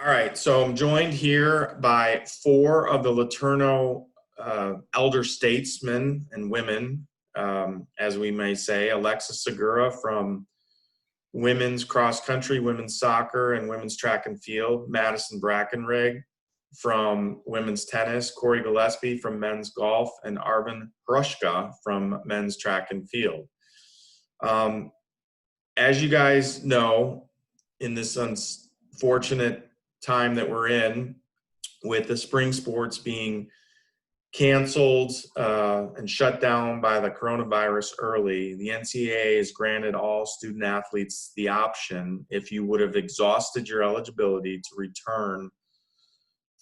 All right, so I'm joined here by four of the LeTourneau elder statesmen and women, as we may say. Alexis Segura from women's cross country, women's soccer, and women's track and field. Madison Brackenrig from women's tennis. Corey Gillespie from men's golf, and Arvin Hrushka from men's track and field. As you guys know, in this unfortunate time that we're in, with the spring sports being canceled and shut down by the coronavirus early, the NCAA has granted all student athletes the option, if you would have exhausted your eligibility, to return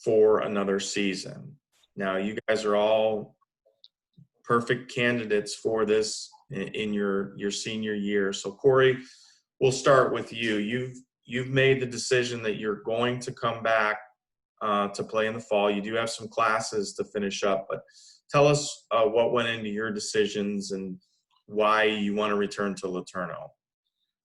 for another season. Now, you guys are all perfect candidates for this in your senior year. So, Corey, we'll start with you. You've made the decision that you're going to come back to play in the fall. You do have some classes to finish up, but tell us what went into your decisions and why you want to return to LeTourneau.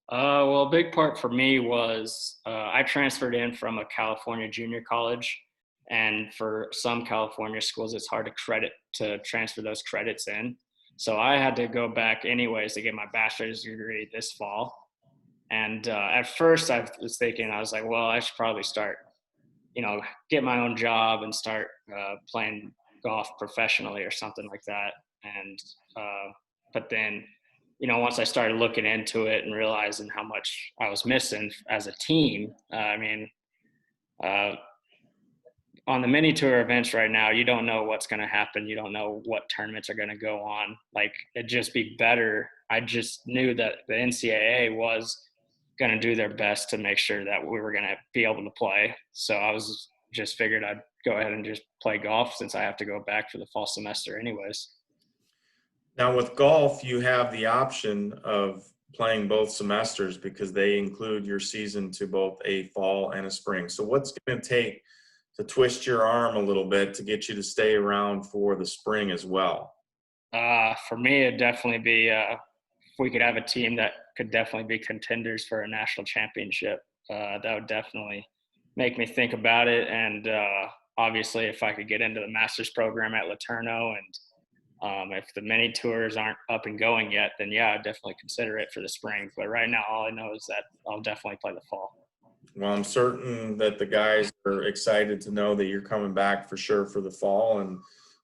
Well, a big part for me was I transferred in from a California junior college, and for some California schools, it's hard to transfer those credits in. So I had to go back anyways to get my bachelor's degree this fall. And at first I was thinking, I was like, well, I should probably start, get my own job and start playing golf professionally or something like that. And, but then, once I started looking into it and realizing how much I was missing as a team, on the mini tour events right now, you don't know what's going to happen. You don't know what tournaments are going to go on. Like, it'd just be better. I just knew that the NCAA was going to do their best to make sure that we were going to be able to play. So I was just figured I'd go ahead and just play golf since I have to go back for the fall semester anyways. Now with golf, you have the option of playing both semesters because they include your season to both a fall and a spring. So what's going to take to twist your arm a little bit to get you to stay around for the spring as well? For me, it'd definitely be if we could have a team that could definitely be contenders for a national championship. That would definitely make me think about it. And obviously, if I could get into the master's program at LeTourneau, and if the mini tours aren't up and going yet, then yeah, I'd definitely consider it for the spring. But right now, all I know is that I'll definitely play the fall. Well, I'm certain that the guys are excited to know that you're coming back for sure for the fall, and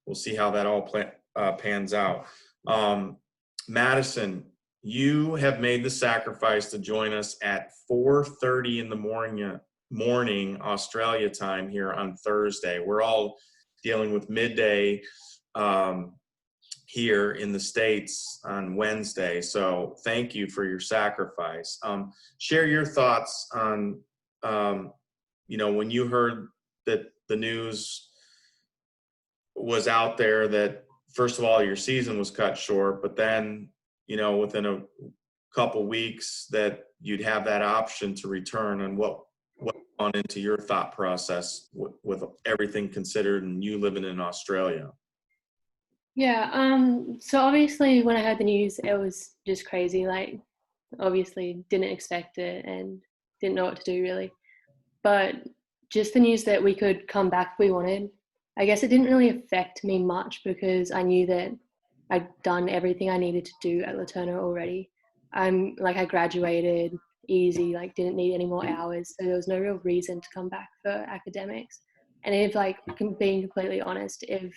we'll see how that all pans out. Madison, you have made the sacrifice to join us at 4:30 in the morning Australia time here on Thursday. We're all dealing with midday here in the States on Wednesday. So thank you for your sacrifice. Share your thoughts on, when you heard that the news was out there that, first of all, your season was cut short, but then, within a couple weeks that you'd have that option to return, and what went into your thought process with everything considered and you living in Australia? Yeah, so obviously when I heard the news, it was just crazy. Like, obviously didn't expect it and didn't know what to do really. But just the news that we could come back if we wanted, I guess it didn't really affect me much because I knew that I'd done everything I needed to do at LeTourneau already. I graduated easy, didn't need any more hours. So there was no real reason to come back for academics. And if being completely honest, if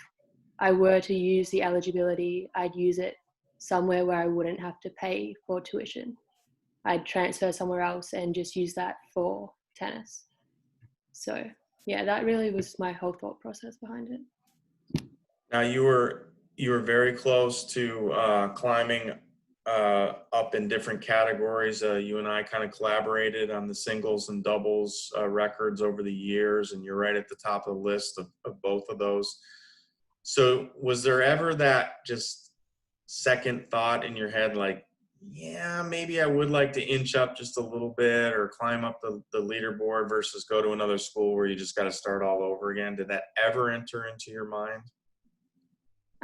I were to use the eligibility, I'd use it somewhere where I wouldn't have to pay for tuition. I'd transfer somewhere else and just use that for tennis. So yeah, that really was my whole thought process behind it. Now you were very close to climbing up in different categories. You and I kind of collaborated on the singles and doubles records over the years, and you're right at the top of the list of both of those. So was there ever that just second thought in your head, like, yeah, maybe I would like to inch up just a little bit or climb up the leaderboard versus go to another school where you just got to start all over again? Did that ever enter into your mind?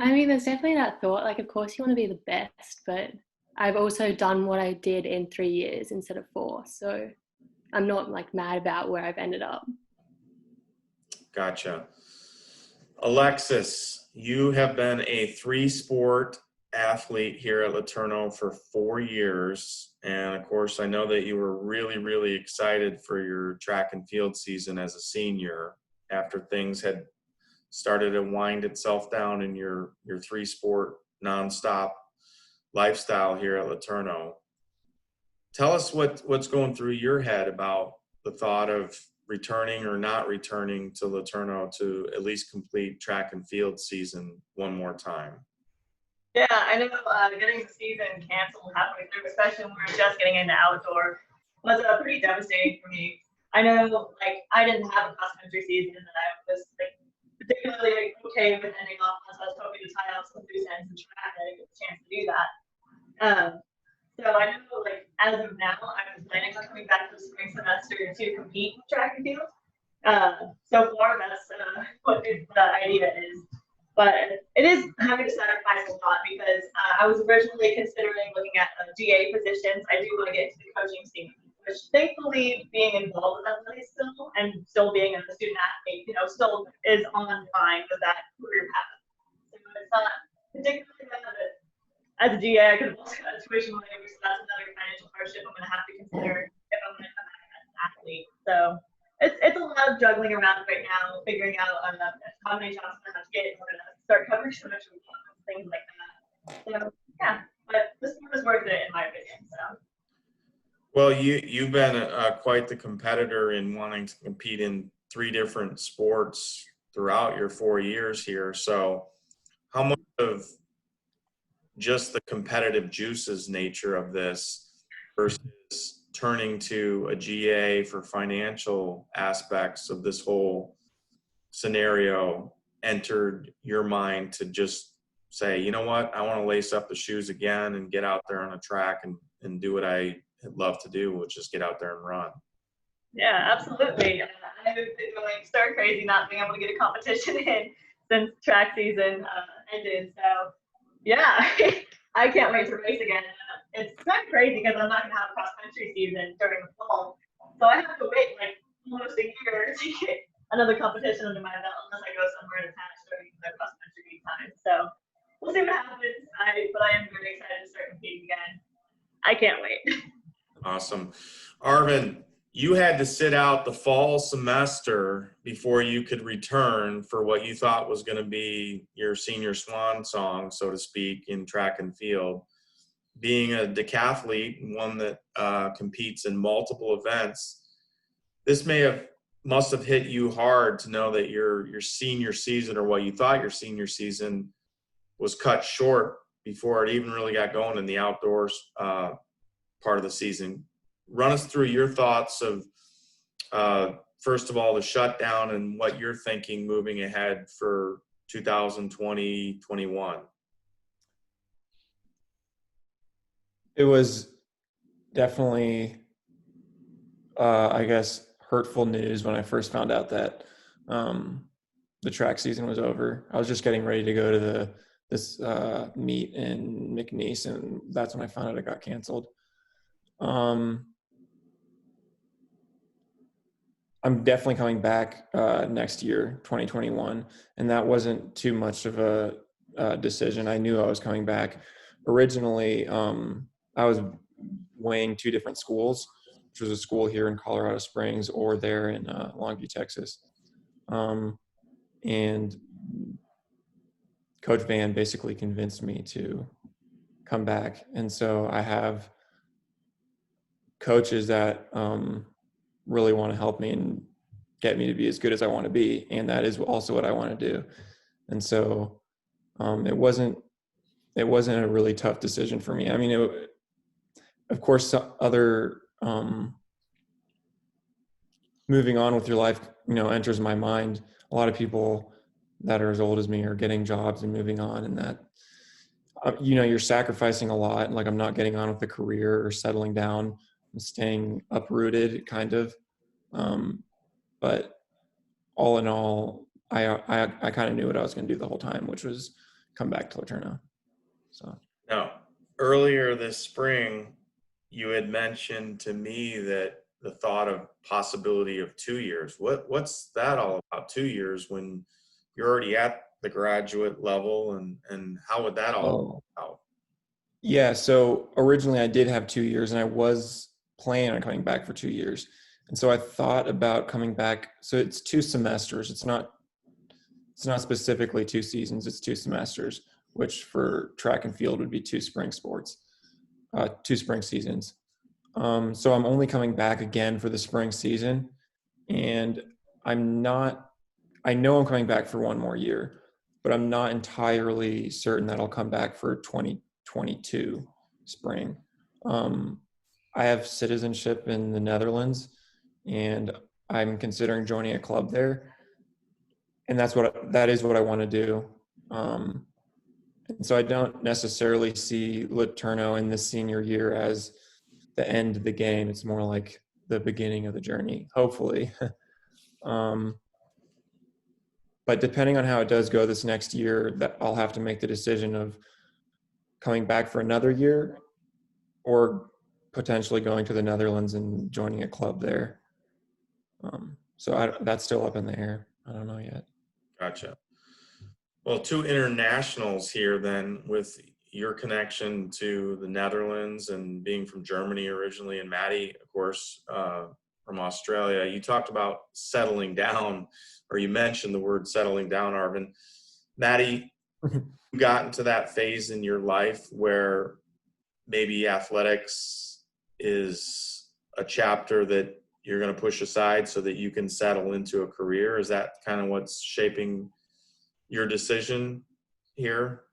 I mean, there's definitely that thought. Of course you want to be the best, but I've also done what I did in 3 years instead of 4. So I'm not mad about where I've ended up. Gotcha. Alexis, you have been a 3-sport athlete here at LeTourneau for 4 years. And of course, I know that you were really, really excited for your track and field season as a senior after things had started to wind itself down in your 3-sport nonstop lifestyle here at LeTourneau. Tell us what's going through your head about the thought of returning or not returning to LeTourneau to at least complete track and field season one more time. Yeah, I know getting the season canceled halfway through, especially when we were just getting into outdoor, was pretty devastating for me. I know, like, I didn't have a cross-country season, and I was like particularly okay with ending off, so I was hoping to tie up some loose ends in track and I get a chance to do that. So I know, like, as of now, I'm planning on coming back for the spring semester to compete in track and field. So far, that's what the idea is. But it is having to sacrifice a lot because I was originally considering looking at GA positions. I do want to get into the coaching scene, which thankfully being involved with athletics still and still being a student athlete, still is on line with that career path. So it's not particularly bad, but as a GA, I could have also got a tuition waiver, so that's another financial hardship I'm going to have to consider if I'm going to come back as an athlete. So it's a lot of juggling around right now, figuring out how many jobs I'm going to have to get in order to start covering so much of things like that. So yeah, but the sport is worth it in my opinion. So. Well, you've been quite the competitor in wanting to compete in 3 different sports throughout your 4 years here. So how much of just the competitive juices nature of this versus turning to a GA for financial aspects of this whole scenario entered your mind to just say, you know what, I want to lace up the shoes again and get out there on a track and do what I love to do, which is get out there and run? Yeah, absolutely. I've been going stir crazy not being able to get a competition in since track season ended. So yeah, I can't wait to race again. It's kind of crazy because I'm not going to have a cross-country season during the fall. So I have to wait like almost a year to get another competition under my belt unless I go somewhere attached during the cross-country time. So we'll see what happens. But I am very excited to start competing again. I can't wait. Awesome. Arvin, you had to sit out the fall semester before you could return for what you thought was going to be your senior swan song, so to speak, in track and field. Being a decathlete, one that competes in multiple events, this must have hit you hard to know that your senior season, or what you thought your senior season, was cut short before it even really got going in the outdoors part of the season. Run us through your thoughts of, first of all, the shutdown and what you're thinking moving ahead for 2020-21. It was definitely, I guess, hurtful news when I first found out that the track season was over. I was just getting ready to go to this meet in McNeese, and that's when I found out it got canceled. I'm definitely coming back next year, 2021, and that wasn't too much of a decision. I knew I was coming back. Originally, I was weighing 2 different schools, which was a school here in Colorado Springs or there in Longview, Texas. And Coach Van basically convinced me to come back. And so I have coaches that really want to help me and get me to be as good as I want to be. And that is also what I want to do. And so it wasn't a really tough decision for me. I mean, of course, other moving on with your life, enters my mind. A lot of people that are as old as me are getting jobs and moving on, and that, you're sacrificing a lot. Like, I'm not getting on with a career or settling down. I'm staying uprooted, kind of. But all in all, I kind of knew what I was going to do the whole time, which was come back to LeTourneau. So now, earlier this spring, you had mentioned to me that the thought of possibility of 2 years. What's that all about, 2 years, when you're already at the graduate level, and how would that all Oh, work out? yeah. So originally I did have 2 years, and I was planning on coming back for 2 years. And so I thought about coming back. So it's 2 semesters. It's not specifically 2 seasons. It's 2 semesters, which for track and field would be 2 spring sports, 2 spring seasons. So I'm only coming back again for the spring season, and I know I'm coming back for one more year, but I'm not entirely certain that I'll come back for 2022 spring. I have citizenship in the Netherlands, and I'm considering joining a club there, and that is what I want to do. And so I don't necessarily see LeTourneau in this senior year as the end of the game. It's more like the beginning of the journey, hopefully. But depending on how it does go this next year, that I'll have to make the decision of coming back for another year, or potentially going to the Netherlands and joining a club there. That's still up in the air. I don't know yet. Gotcha. Well, 2 internationals here then, with your connection to the Netherlands and being from Germany originally, and Maddie, of course, from Australia. You talked about settling down, or you mentioned the word settling down, Arvin. Maddie, you got into that phase in your life where maybe athletics is a chapter that you're going to push aside so that you can settle into a career? Is that kind of what's shaping your decision here?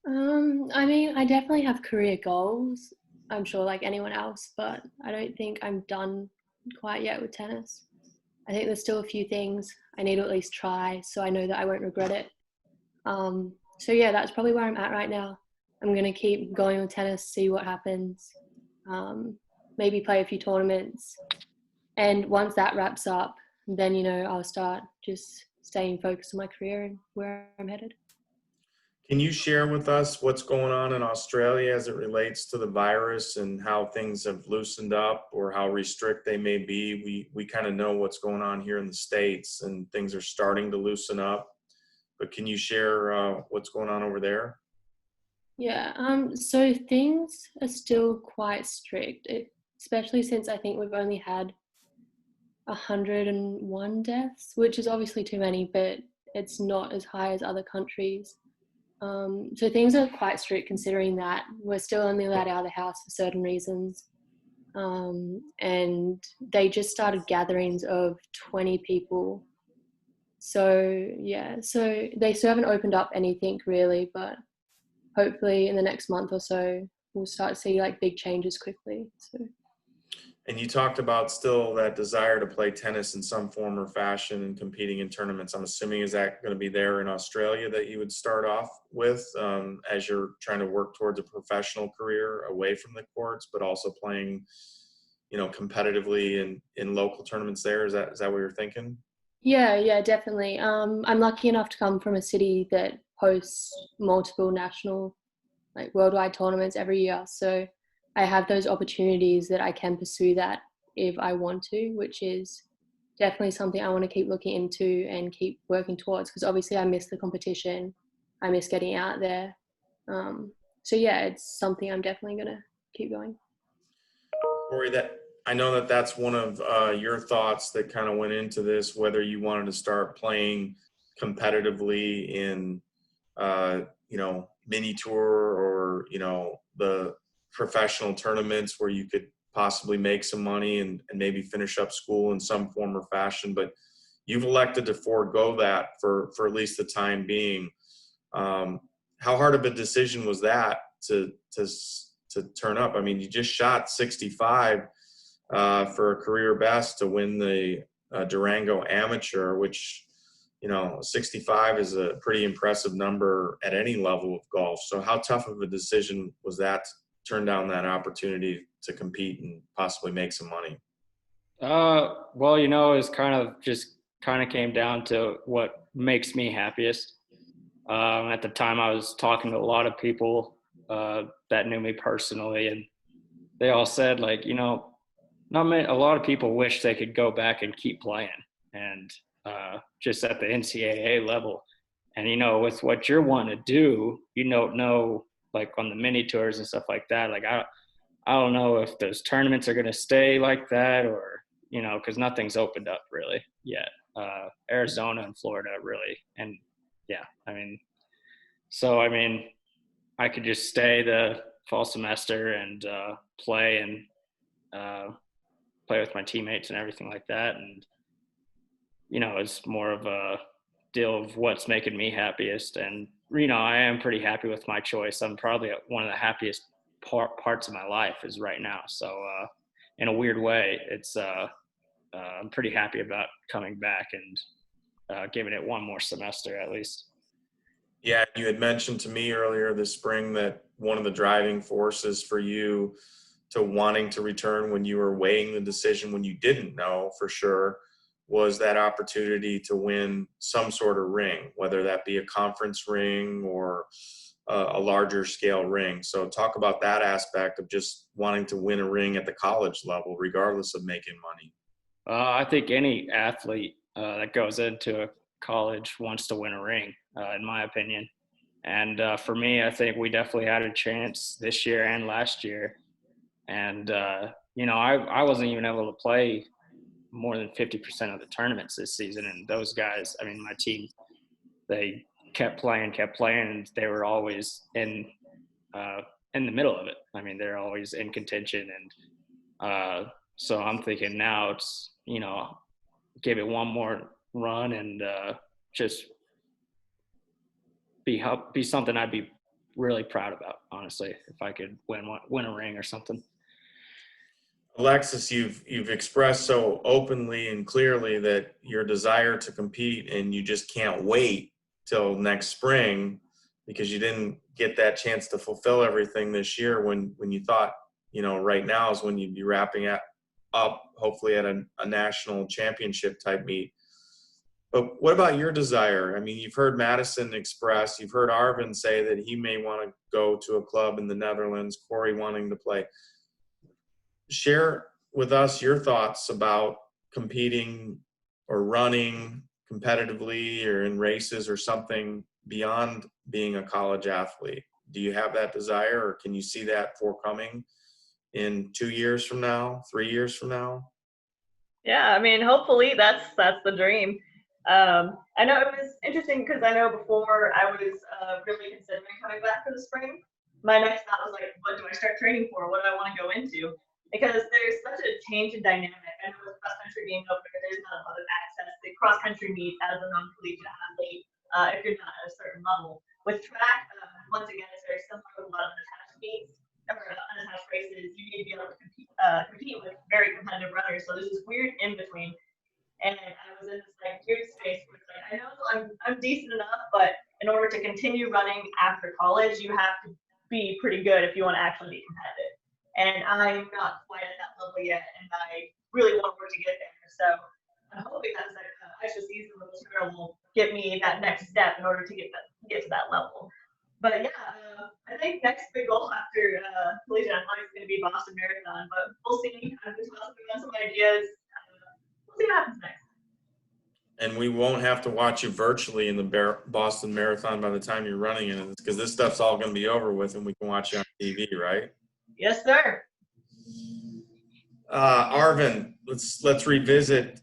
I mean, I definitely have career goals. I'm sure like anyone else, but I don't think I'm done quite yet with tennis. I think there's still a few things I need to at least try, so I know that I won't regret it. So yeah, that's probably where I'm at right now. I'm going to keep going with tennis, see what happens, maybe play a few tournaments. And once that wraps up, then, I'll start just staying focused on my career and where I'm headed. Can you share with us what's going on in Australia as it relates to the virus, and how things have loosened up, or how restrict they may be? We kind of know what's going on here in the States, and things are starting to loosen up. But can you share what's going on over there? Yeah, so things are still quite strict, especially since I think we've only had 101 deaths, which is obviously too many, but it's not as high as other countries. So things are quite strict considering that. We're still only allowed out of the house for certain reasons. And they just started gatherings of 20 people. So yeah, so they still haven't opened up anything really, but hopefully in the next month or so, we'll start to see like big changes quickly. So. And you talked about still that desire to play tennis in some form or fashion and competing in tournaments. I'm assuming, is that going to be there in Australia that you would start off with as you're trying to work towards a professional career away from the courts, but also playing, competitively in local tournaments there? Is that what you're thinking? Yeah, definitely. I'm lucky enough to come from a city that hosts multiple national, like worldwide tournaments every year. So I have those opportunities that I can pursue that if I want to, which is definitely something I want to keep looking into and keep working towards, because obviously I miss the competition. I miss getting out there. So yeah, it's something I'm definitely going to keep going. Corey, I know that that's one of your thoughts that kind of went into this, whether you wanted to start playing competitively in, mini tour, or, the professional tournaments where you could possibly make some money and maybe finish up school in some form or fashion. But you've elected to forego that for at least the time being. How hard of a decision was that to turn up? I mean, you just shot 65 for a career best to win the Durango Amateur, which, 65 is a pretty impressive number at any level of golf. So how tough of a decision was that to turn down that opportunity to compete and possibly make some money? Well, it's kind of came down to what makes me happiest. At the time, I was talking to a lot of people that knew me personally, and they all said, like, not many, a lot of people wish they could go back and keep playing and just at the NCAA level. And, you know, with what you're wanting to do, you don't know, like on the mini tours and stuff like that, like I don't know if those tournaments are going to stay like that or, you know, because nothing's opened up really yet. Arizona and Florida really. And yeah, I mean, so, I mean, I could just stay the fall semester and play and play with my teammates and everything like that. And, you know, it's more of a deal of what's making me happiest. And, you know, I am pretty happy with my choice. I'm probably one of the happiest parts of my life is right now. So in a weird way, it's I'm pretty happy about coming back and giving it one more semester at least. Yeah, you had mentioned to me earlier this spring that one of the driving forces for you to wanting to return when you were weighing the decision when you didn't know for sure was that opportunity to win some sort of ring, whether that be a conference ring or a larger scale ring. So talk about that aspect of just wanting to win a ring at the college level, regardless of making money. I think any athlete that goes into a college wants to win a ring, in my opinion. And for me, I think we definitely had a chance this year and last year. And, you know, I wasn't even able to play more than 50% of the tournaments this season. And those guys, I mean, my team, they kept playing, and they were always in the middle of it. I mean, they're always in contention. And so I'm thinking now it's, you know, give it one more run and just be something I'd be really proud about, honestly, if I could win a ring or something. Alexis, you've expressed so openly and clearly that your desire to compete and you just can't wait till next spring because you didn't get that chance to fulfill everything this year when you thought, you know, right now is when you'd be wrapping up hopefully at a national championship type meet. But what about your desire? I mean, you've heard Madison express, you've heard Arvin say that he may want to go to a club in the Netherlands, Corey wanting to play. Share with us your thoughts about competing or running competitively or in races or something beyond being a college athlete. Do you have that desire, or can you see that forthcoming in 2 years from now, 3 years from now? Yeah, I mean, hopefully that's the dream. I know it was interesting because I know before I was really considering coming back for the spring. My next thought was like, what do I start training for? What do I want to go into? Because there's such a change in dynamic. I know with cross country being open, there's not a lot of access to cross country meet as a non-collegiate athlete if you're not at a certain level. With track, once again, it's very similar with a lot of unattached meets or unattached races. You need to be able to compete with very competitive runners. So there's this weird in between. And I was in this like weird space where it's like, I know I'm decent enough, but in order to continue running after college, you have to be pretty good if you want to actually be competitive. And I'm not quite at that level yet, and I really want to work to get there. So I'm hoping that this extra season with this girl will get me that next step in order to get to that level. But yeah, I think next big goal after collegiate athletics is going to be Boston Marathon. But we'll see. I'm just got some ideas. We'll see what happens next. And we won't have to watch you virtually in the Boston Marathon by the time you're running it, because this stuff's all going to be over with, and we can watch you on TV, right? Yes, sir. Arvin, let's revisit,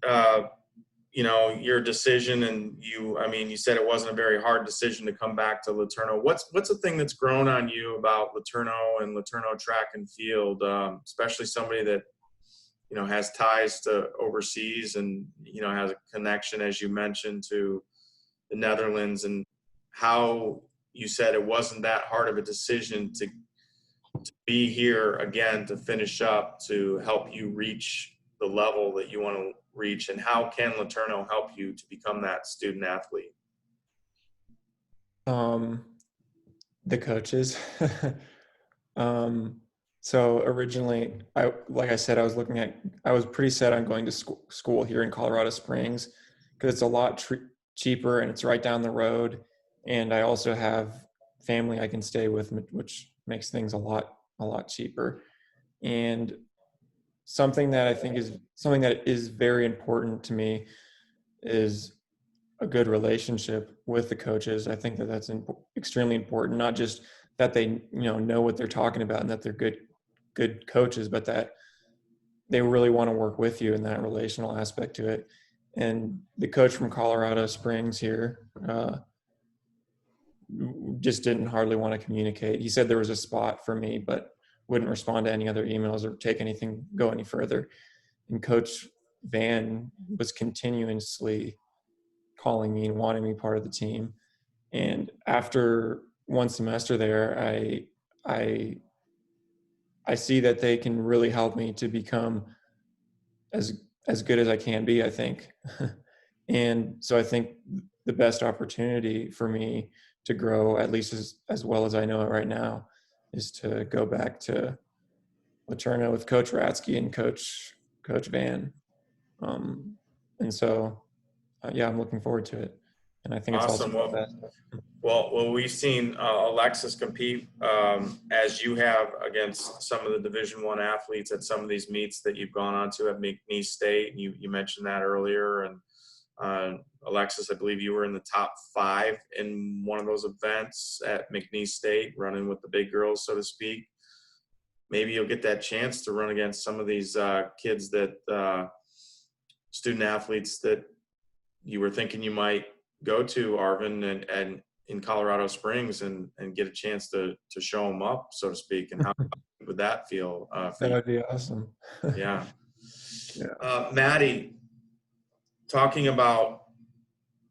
you know, your decision. And you said it wasn't a very hard decision to come back to LeTourneau. What's the thing that's grown on you about LeTourneau and LeTourneau track and field, especially somebody that, you know, has ties to overseas and, you know, has a connection, as you mentioned, to the Netherlands, and how you said it wasn't that hard of a decision to be here again, to finish up, to help you reach the level that you want to reach, and how can LeTourneau help you to become that student athlete? The coaches. So originally, like I said, I was pretty set on going to school here in Colorado Springs because it's a lot cheaper and it's right down the road. And I also have family I can stay with, which makes things a lot cheaper. And something that I think is very important to me is a good relationship with the coaches. I think that that's extremely important, not just that they know what they're talking about and that they're good coaches, but that they really want to work with you in that relational aspect to it. And the coach from Colorado Springs here just didn't hardly want to communicate. He said there was a spot for me, but wouldn't respond to any other emails or go any further. And Coach Van was continuously calling me and wanting me part of the team. And after one semester there, I see that they can really help me to become as good as I can be, I think. And so I think the best opportunity for me to grow, at least as well as I know it right now, is to go back to LeTourneau with Coach Ratsky and Coach Van. And so, yeah, I'm looking forward to it. And I think it's Awesome. also best. Well, we've seen Alexis compete as you have against some of the Division I athletes at some of these meets that you've gone on to at McNeese State. You mentioned that earlier. And Alexis, I believe you were in the top 5 in one of those events at McNeese State, running with the big girls, so to speak. Maybe you'll get that chance to run against some of these kids that student athletes that you were thinking you might go to, Arvin, and in Colorado Springs and get a chance to show them up, so to speak. And how would that feel? That would be awesome. Yeah. Yeah. Maddie, talking about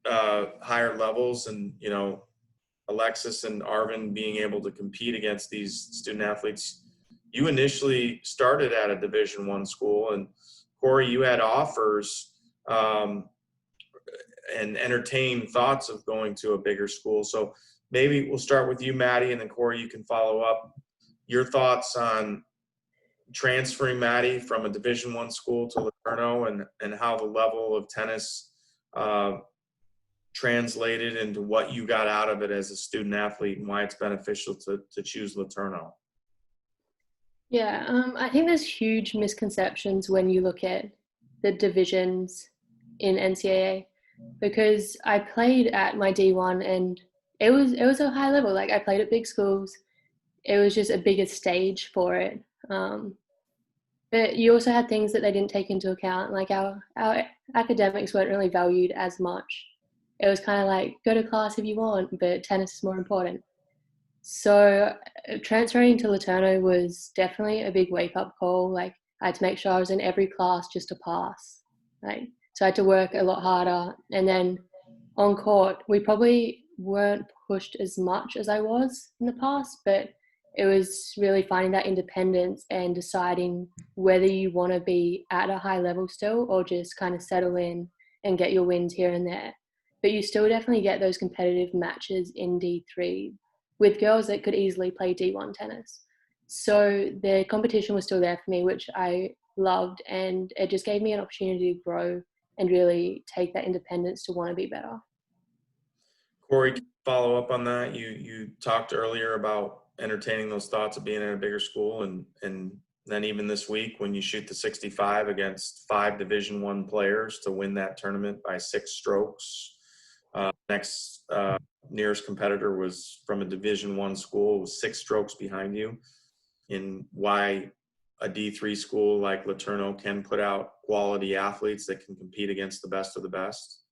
higher levels and, Alexis and Arvin being able to compete against these student athletes, you initially started at a Division I school, and Corey, you had offers and entertained thoughts of going to a bigger school. So maybe we'll start with you, Maddie, and then Corey, you can follow up. Your thoughts on transferring Maddie from a Division I school to LeTourneau and how the level of tennis translated into what you got out of it as a student athlete and why it's beneficial to choose LeTourneau. Yeah, I think there's huge misconceptions when you look at the divisions in NCAA, because I played at my D1 and it was a high level. Like, I played at big schools. It was just a bigger stage for it. But you also had things that they didn't take into account, like our academics weren't really valued as much. It was kind of like, go to class if you want, but tennis is more important. So transferring to LeTourneau was definitely a big wake-up call. Like, I had to make sure I was in every class just to pass. Right? So I had to work a lot harder. And then on court, we probably weren't pushed as much as I was in the past, but it was really finding that independence and deciding whether you want to be at a high level still or just kind of settle in and get your wins here and there. But you still definitely get those competitive matches in D3 with girls that could easily play D1 tennis. So the competition was still there for me, which I loved, and it just gave me an opportunity to grow and really take that independence to want to be better. Corey, can you follow up on that? You talked earlier about entertaining those thoughts of being in a bigger school, and then even this week when you shoot the 65 against 5 Division I players to win that tournament by 6 strokes. Next nearest competitor was from a Division I school, was 6 strokes behind you. In why a D3 school like LeTourneau can put out quality athletes that can compete against the best of the best?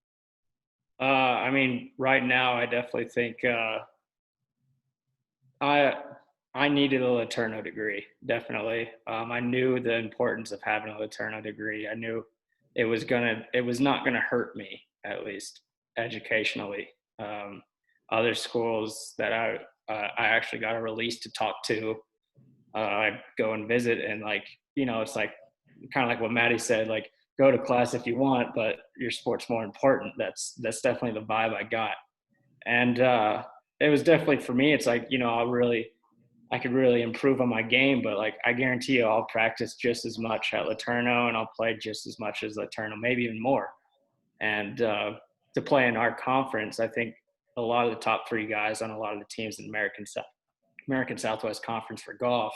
I mean, right now, I definitely think I needed a LeTourneau degree. Definitely, I knew the importance of having a LeTourneau degree. I knew it was not gonna hurt me, at least educationally. Other schools that I actually got a release to talk to, I'd go and visit, and it's like kind of like what Maddie said, like, go to class if you want, but your sport's more important. That's definitely the vibe I got. And it was definitely, for me, it's like, I could really improve on my game, but like, I guarantee you I'll practice just as much at LeTourneau and I'll play just as much as LeTourneau, maybe even more. And to play in our conference, I think a lot of the top 3 guys on a lot of the teams in American Southwest Conference for golf,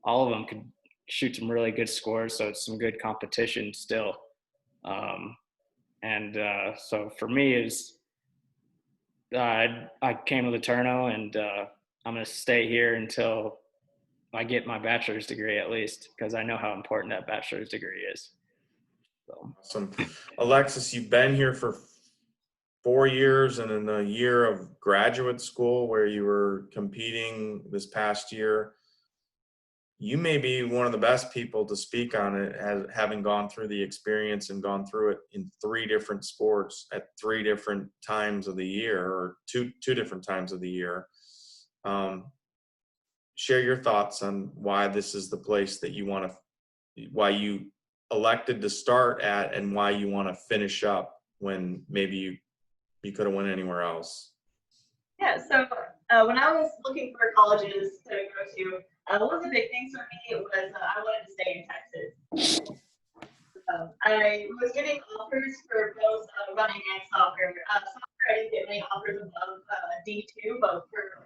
all of them shoot some really good scores. So it's some good competition still. So for me is I came to LeTourneau, and I'm going to stay here until I get my bachelor's degree, at least, because I know how important that bachelor's degree is. So. Awesome. Alexis, you've been here for 4 years and in a year of graduate school where you were competing this past year. You may be one of the best people to speak on it, as having gone through the experience and gone through it in 3 different sports at 3 different times of the year, or two different times of the year. Share your thoughts on why this is the place that you want to, why you elected to start at, and why you want to finish up when maybe you could have went anywhere else. Yeah, so when I was looking for colleges to go to, one of the big things for me was I wanted to stay in Texas. I was getting offers for both running and soccer. Soccer, I didn't get many offers above D2, both for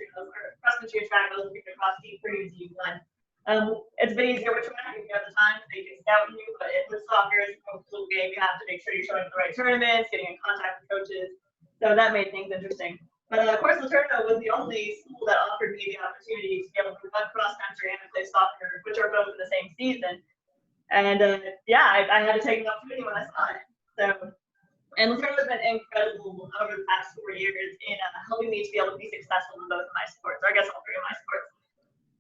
cross-country and track. I was looking across D3 and D1. It's been easier with track if you have the time, they can scout you, but with soccer, it's a little game. You have to make sure you're showing up at the right tournaments, getting in contact with coaches. So that made things interesting. But of course, LeTourneau was the only school that offered me the opportunity to be able to run cross country and play soccer, which are both in the same season. And I had to take the opportunity when I saw it. So, and LeTourneau has been incredible over the past 4 years in helping me to be able to be successful in both of my sports, or I guess all 3 of my sports.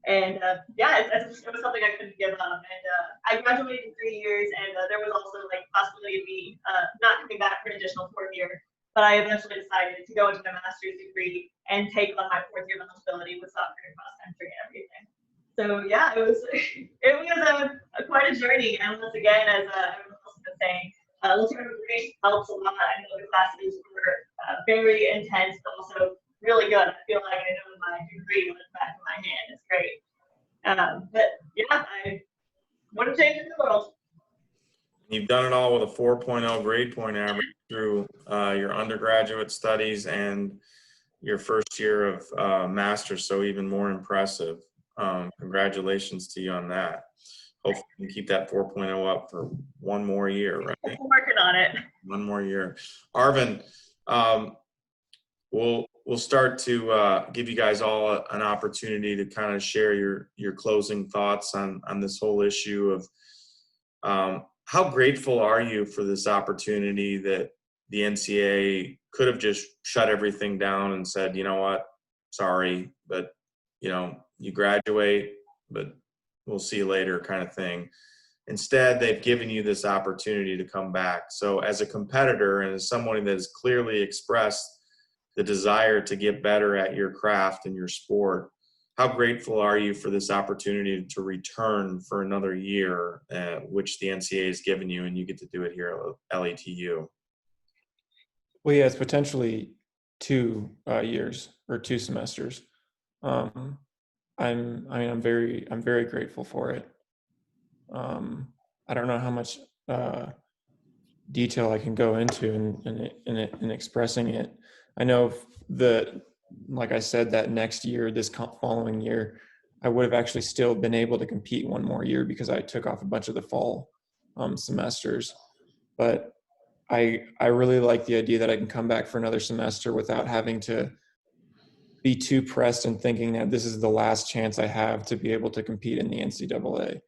And it was something I couldn't give up. And I graduated in 3 years, and there was also like possibility of me not coming back for an additional 4th year. But I eventually decided to go into my master's degree and take on my 4th year eligibility with soccer and cross country and everything. So yeah, it was quite a journey. And once again, as everyone else has been saying, LeTourneau degree helps a lot. I know the classes were very intense, but also really good. I feel like I know my degree was back in my hand. It's great. But yeah, I want to change the world. You've done it all with a 4.0 grade point average through your undergraduate studies and your first year of master's, so even more impressive. Congratulations to you on that. Hopefully you can keep that 4.0 up for 1 more year, right? I'm working on it. 1 more year. Arvin, we'll start to give you guys all an opportunity to kind of share your closing thoughts on this whole issue of how grateful are you for this opportunity that the NCAA could have just shut everything down and said, you know what, sorry, but you graduate, but we'll see you later kind of thing. Instead, they've given you this opportunity to come back. So as a competitor and as someone that has clearly expressed the desire to get better at your craft and your sport, how grateful are you for this opportunity to return for another year, which the NCAA has given you, and you get to do it here at LETU? Well, yeah, it's potentially 2 years or 2 semesters. I'm very grateful for it. I don't know how much detail I can go into in expressing it. I know like I said, that next year, this following year, I would have actually still been able to compete 1 more year because I took off a bunch of the fall semesters. But I really like the idea that I can come back for another semester without having to be too pressed and thinking that this is the last chance I have to be able to compete in the NCAA.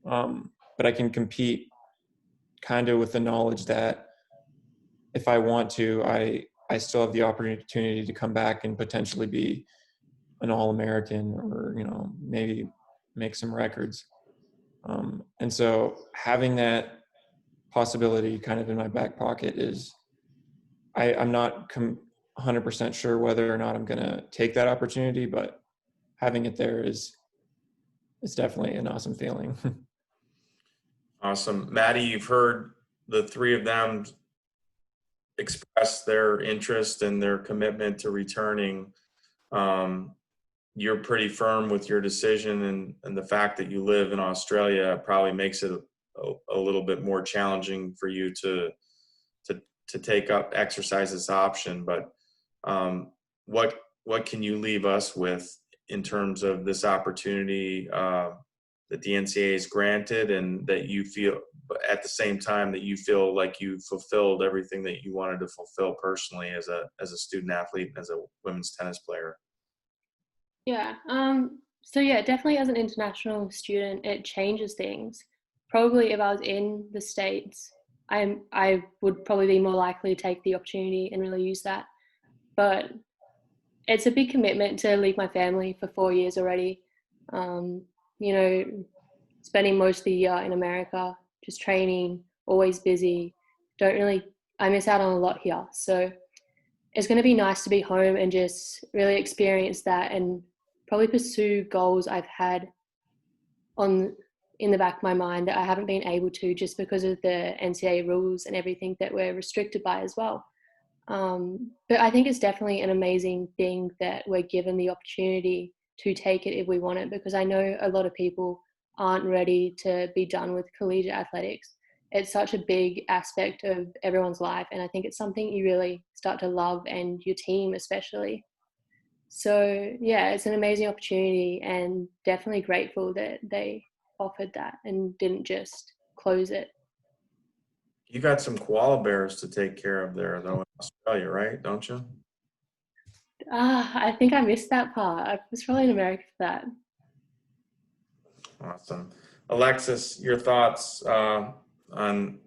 But I can compete kind of with the knowledge that if I want to, I still have the opportunity to come back and potentially be an All-American or, maybe make some records. And so having that possibility kind of in my back pocket is, I'm not 100% sure whether or not I'm going to take that opportunity, but having it there it's definitely an awesome feeling. Awesome. Maddie, you've heard the 3 of them express their interest and their commitment to returning. You're pretty firm with your decision, and the fact that you live in Australia probably makes it a little bit more challenging for you to exercise this option. But what can you leave us with in terms of this opportunity that the NCAA has granted, and that you feel, but at the same time, that you feel like you fulfilled everything that you wanted to fulfill personally as a student athlete and as a women's tennis player? Yeah. So yeah, definitely as an international student, it changes things. Probably if I was in the States, I would probably be more likely to take the opportunity and really use that. But it's a big commitment to leave my family for 4 years already. You know, spending most of the year in America, just training, always busy. I miss out on a lot here. So it's going to be nice to be home and just really experience that and probably pursue goals I've had in the back of my mind that I haven't been able to just because of the NCAA rules and everything that we're restricted by as well. But I think it's definitely an amazing thing that we're given the opportunity to take it if we want it, because I know a lot of people aren't ready to be done with collegiate athletics. It's such a big aspect of everyone's life, and I think it's something you really start to love, and your team especially. So yeah, it's an amazing opportunity, and definitely grateful that they offered that and didn't just close it. You got some koala bears to take care of there, though, in Australia, right? Don't you? I think I missed that part. I was probably in America for that. Awesome. Alexis, your thoughts on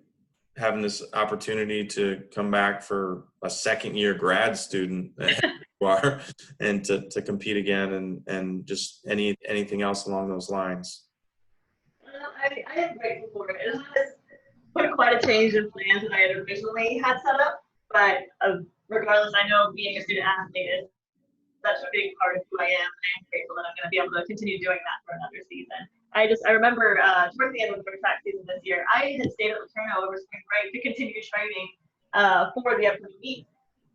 having this opportunity to come back for a second-year grad student you are, and to compete again, and just anything else along those lines? I am grateful for it. It has put quite a change in plans that I had originally had set up, but regardless, I know being a student athlete is such a big part of who I am. I am grateful that I'm going to be able to continue doing that for another season. I remember towards the end of the track season this year, I had stayed at LeTourneau over spring break to continue training for the upcoming meet.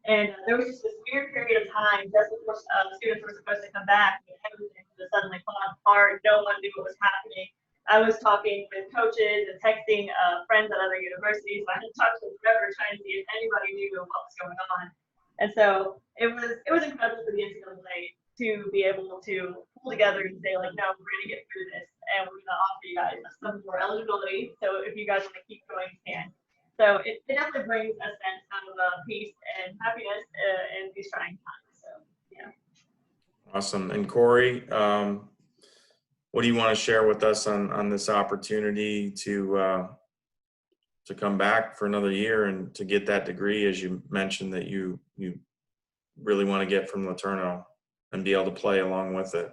And there was just this weird period of time just before students were supposed to come back, and everything was suddenly falling apart. No one knew what was happening. I was talking with coaches and texting friends at other universities. I had talked to them forever trying to see if anybody knew what was going on. And so it was incredible for the NCAA to be able to pull together and say, like, no, we're going to get through this, and we're going to offer you guys some more eligibility. So if you guys want to keep going, you can. So it definitely brings a sense of peace and happiness in these trying times. So yeah. Awesome. And Corey, what do you want to share with us on this opportunity to come back for another year and to get that degree, as you mentioned, that you really want to get from LeTourneau, and be able to play along with it?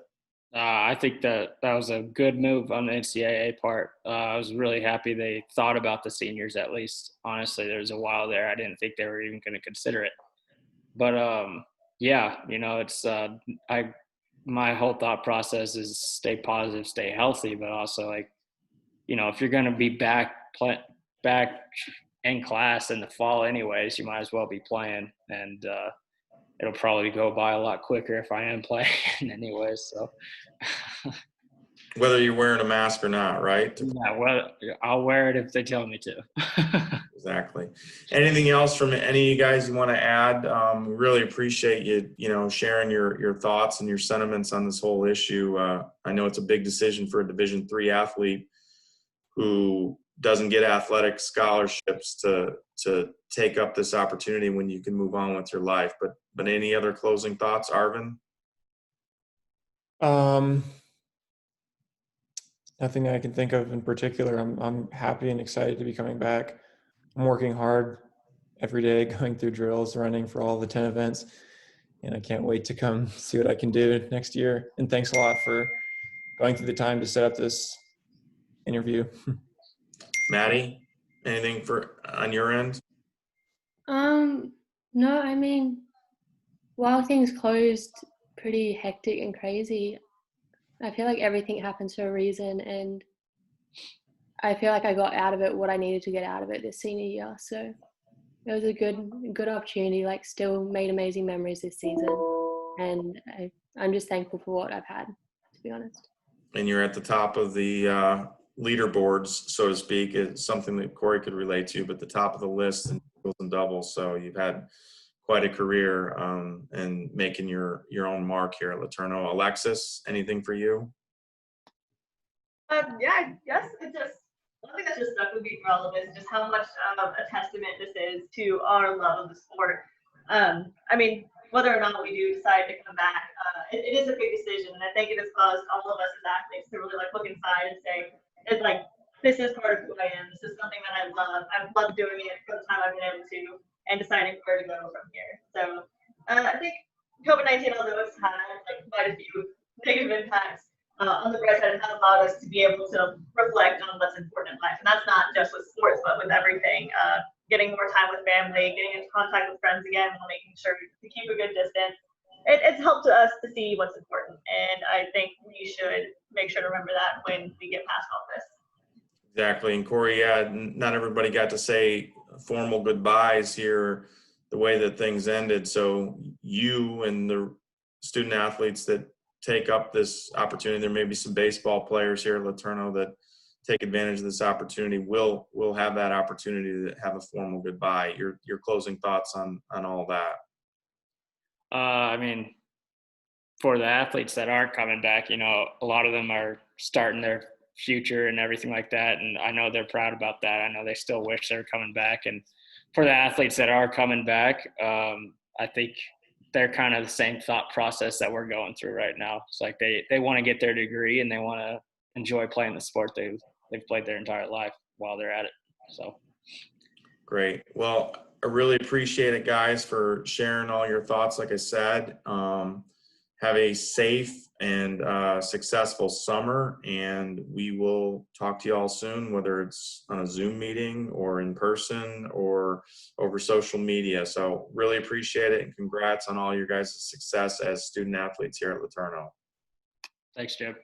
I think that was a good move on the NCAA part. I was really happy they thought about the seniors, at least. Honestly, there was a while there I didn't think they were even going to consider it. But yeah, it's my whole thought process is stay positive, stay healthy, but also, like, if you're going to be back in class in the fall anyways, you might as well be playing, and it'll probably go by a lot quicker if I am playing anyways. So Whether you're wearing a mask or not, right? yeah, well, I'll wear it if they tell me to. Exactly. Anything else from any of you guys you want to add? We really appreciate you sharing your thoughts and your sentiments on this whole issue. I know it's a big decision for a Division III athlete who doesn't get athletic scholarships to take up this opportunity when you can move on with your life. But any other closing thoughts, Arvin? Nothing I can think of in particular. I'm happy and excited to be coming back. I'm working hard every day, going through drills, running for all the 10 events, and I can't wait to come see what I can do next year. And thanks a lot for going through the time to set up this interview. Maddie, anything on your end? No, I mean, while things closed pretty hectic and crazy, I feel like everything happens for a reason, and I feel like I got out of it what I needed to get out of it this senior year. So it was a good opportunity. Like, still made amazing memories this season, and I'm just thankful for what I've had, to be honest. And you're at the top of the leaderboards, so to speak. It's something that Corey could relate to, but the top of the list in singles and doubles. So you've had quite a career and making your own mark here at LeTourneau. Alexis, anything for you? Yeah, I guess it just, one thing that just stuck with me through all of this is just how much of a testament this is to our love of the sport. I mean, whether or not we do decide to come back, it is a big decision, and I think it has caused all of us as athletes to really like look inside and say, it's like, this is part of who I am. This is something that I love. I've loved doing it for the time I've been able to, and deciding where to go from here. So I think COVID-19, although it's had like quite a few negative impacts, on the bright side, it has allowed us to be able to reflect on what's important in life, and that's not just with sports, but with everything. Getting more time with family, getting into contact with friends again, while making sure to keep a good distance. It's helped us to see what's important, and I think we should make sure to remember that when we get past all this. Exactly. And Corey, yeah, not everybody got to say formal goodbyes here the way that things ended. So you and the student athletes that take up this opportunity, there may be some baseball players here at LeTourneau that take advantage of this opportunity. We'll have that opportunity to have a formal goodbye. Your closing thoughts on all that. I mean, for the athletes that aren't coming back, you know, a lot of them are starting their future and everything like that. And I know they're proud about that. I know they still wish they were coming back. And for the athletes that are coming back, I think they're kind of the same thought process that we're going through right now. It's like they want to get their degree and they want to enjoy playing the sport they've played their entire life while they're at it. So Great. Well, I really appreciate it, guys, for sharing all your thoughts. Like I said, have a safe and successful summer, and we will talk to you all soon, whether it's on a Zoom meeting or in person or over social media. So really appreciate it, and congrats on all your guys' success as student athletes here at LeTourneau. thanks, Jeb.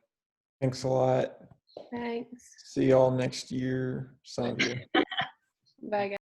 Thanks a lot. Thanks. See y'all next year. Some of you. Bye, guys.